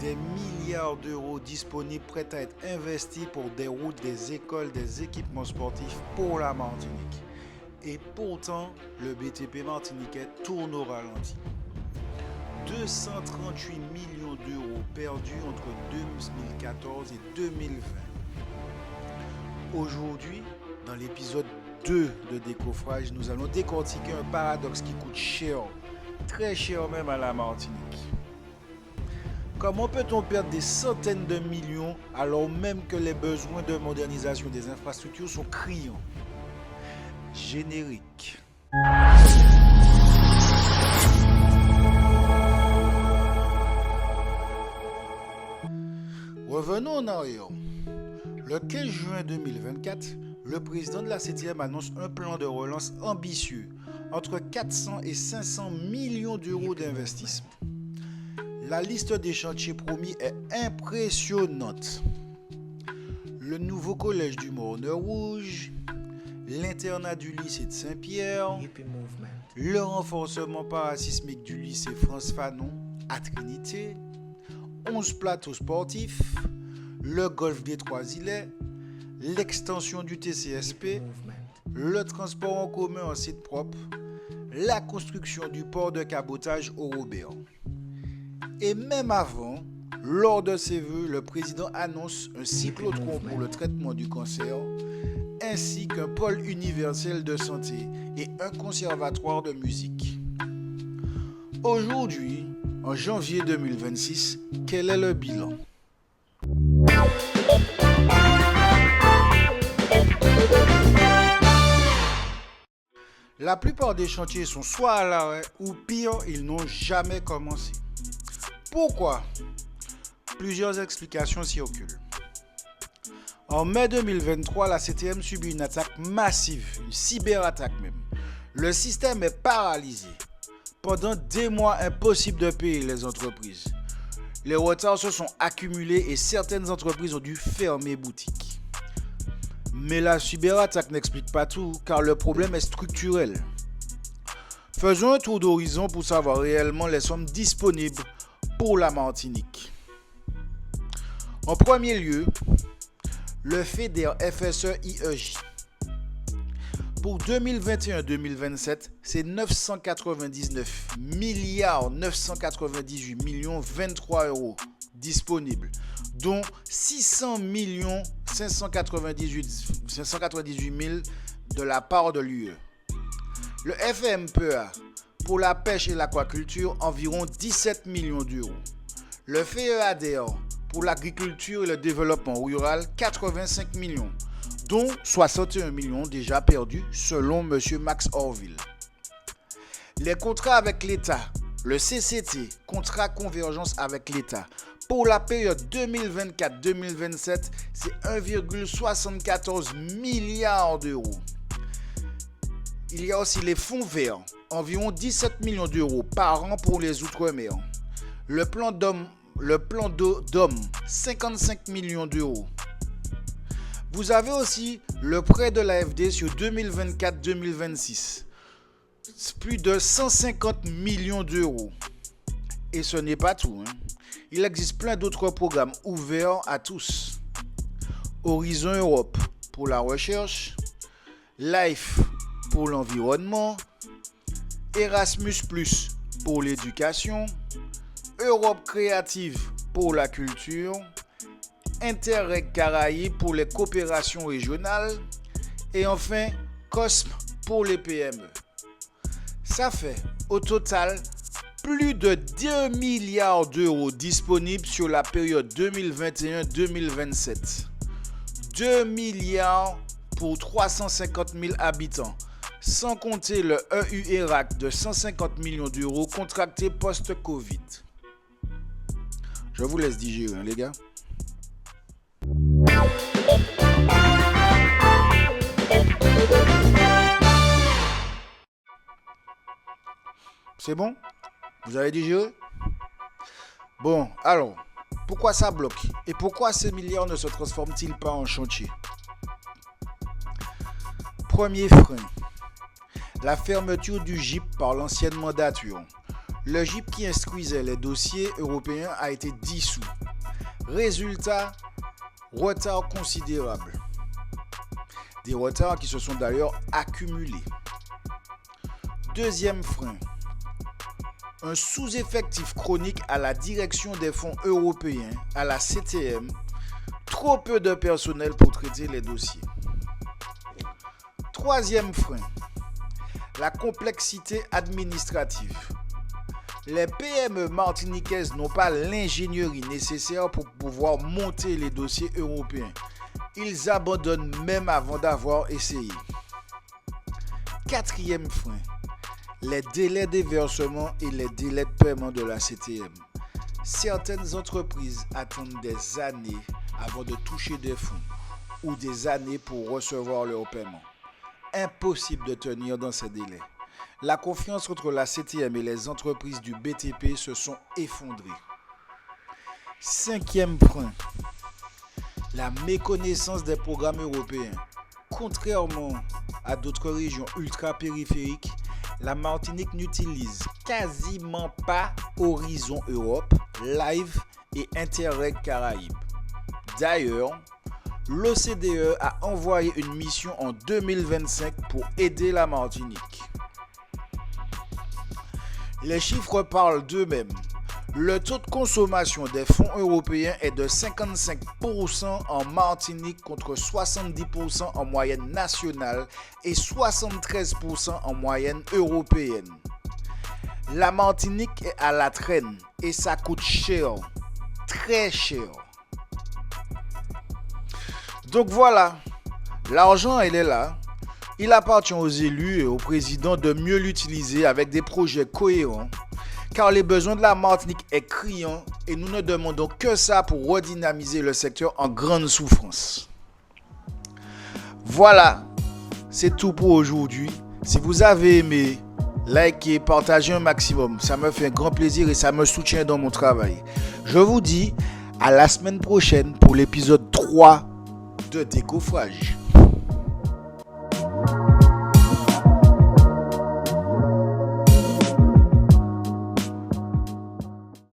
des milliards d'euros disponibles prêts à être investis pour des routes, des écoles, des équipements sportifs pour la Martinique. Et pourtant, le BTP martiniquais tourne au ralenti. 238 millions d'euros perdus entre 2014 et 2020. Aujourd'hui, dans l'épisode 2 de Décoffrage, nous allons décortiquer un paradoxe qui coûte cher, très cher même à la Martinique. Comment peut-on perdre des centaines de millions alors même que les besoins de modernisation des infrastructures sont criants? Générique. Revenons en arrière. Le 15 juin 2024, le président de la CTM annonce un plan de relance ambitieux, entre 400 et 500 millions d'euros d'investissement. La liste des chantiers promis est impressionnante. Le nouveau collège du Morne Rouge, l'internat du lycée de Saint-Pierre, le renforcement parasismique du lycée France Fanon à Trinité, 11 plateaux sportifs, le golfe des Trois-Îlets, l'extension du TCSP, le transport en commun en site propre, la construction du port de cabotage au Robert. Et même avant, lors de ses vœux, le président annonce un cyclotron pour le traitement du cancer, ainsi qu'un pôle universel de santé et un conservatoire de musique. Aujourd'hui, en janvier 2026, quel est le bilan? La plupart des chantiers sont soit à l'arrêt ou pire, ils n'ont jamais commencé. Pourquoi? Plusieurs explications circulent. En mai 2023, la CTM subit une attaque massive, une cyberattaque même. Le système est paralysé. Pendant des mois, impossible de payer les entreprises. Les retards se sont accumulés et certaines entreprises ont dû fermer boutique. Mais la cyberattaque n'explique pas tout, car le problème est structurel. Faisons un tour d'horizon pour savoir réellement les sommes disponibles pour la Martinique. En premier lieu, le FEDER FSE-IEJ. Pour 2021-2027, c'est 999 milliards 998 millions 23 euros disponibles, dont 600 millions 598 000 de la part de l'UE. Le FMPA pour la pêche et l'aquaculture, environ 17 millions d'euros. Le FEADR pour l'agriculture et le développement rural, 85 millions, dont 61 millions déjà perdus selon M. Max Orville. Les contrats avec l'État, le CCT, contrat convergence avec l'État, pour la période 2024-2027, c'est 1,74 milliard d'euros. Il y a aussi les fonds verts, environ 17 millions d'euros par an pour les Outre-mer. Le plan DOM, 55 millions d'euros. Vous avez aussi le prêt de l'AFD sur 2024-2026, plus de 150 millions d'euros. Et ce n'est pas tout. Il existe plein d'autres programmes ouverts à tous. Horizon Europe pour la recherche, LIFE pour l'environnement, Erasmus+ pour l'éducation, Europe créative pour la culture, Interreg Caraïbes pour les coopérations régionales et enfin COSME pour les PME. Ça fait au total plus de 2 milliards d'euros disponibles sur la période 2021-2027. 2 milliards pour 350 000 habitants, sans compter le EUERAC de 150 millions d'euros contractés post-Covid. Je vous laisse digérer, les gars. C'est bon? Vous avez digéré? Bon, alors, pourquoi ça bloque? Et pourquoi ces milliards ne se transforment-ils pas en chantier? Premier frein, la fermeture du GIP par l'ancienne mandature. le GIP qui instruisait les dossiers européens a été dissous. Résultat, retard considérable. Des retards qui se sont d'ailleurs accumulés. Deuxième frein, un sous-effectif chronique à la direction des fonds européens, à la CTM, trop peu de personnel pour traiter les dossiers. Troisième frein, la complexité administrative. Les PME martiniquaises n'ont pas l'ingénierie nécessaire pour pouvoir monter les dossiers européens. Ils abandonnent même avant d'avoir essayé. Quatrième frein, les délais des versements et les délais de paiement de la CTM. Certaines entreprises attendent des années avant de toucher des fonds ou des années pour recevoir leur paiement. Impossible de tenir dans ces délais. La confiance entre la CTM et les entreprises du BTP se sont effondrées. Cinquième point, la méconnaissance des programmes européens. Contrairement à d'autres régions ultra-périphériques, la Martinique n'utilise quasiment pas Horizon Europe, Live et Interreg Caraïbes. D'ailleurs, l'OCDE a envoyé une mission en 2025 pour aider la Martinique. Les chiffres parlent d'eux-mêmes. Le taux de consommation des fonds européens est de 55% en Martinique contre 70% en moyenne nationale et 73% en moyenne européenne. La Martinique est à la traîne et ça coûte cher, très cher. Donc voilà, l'argent il est là. Il appartient aux élus et au président de mieux l'utiliser avec des projets cohérents, car les besoins de la Martinique est criant et nous ne demandons que ça pour redynamiser le secteur en grande souffrance. Voilà, c'est tout pour aujourd'hui. Si vous avez aimé, likez, partagez un maximum. Ça me fait un grand plaisir et ça me soutient dans mon travail. Je vous dis à la semaine prochaine pour l'épisode 3 de Décoffrage.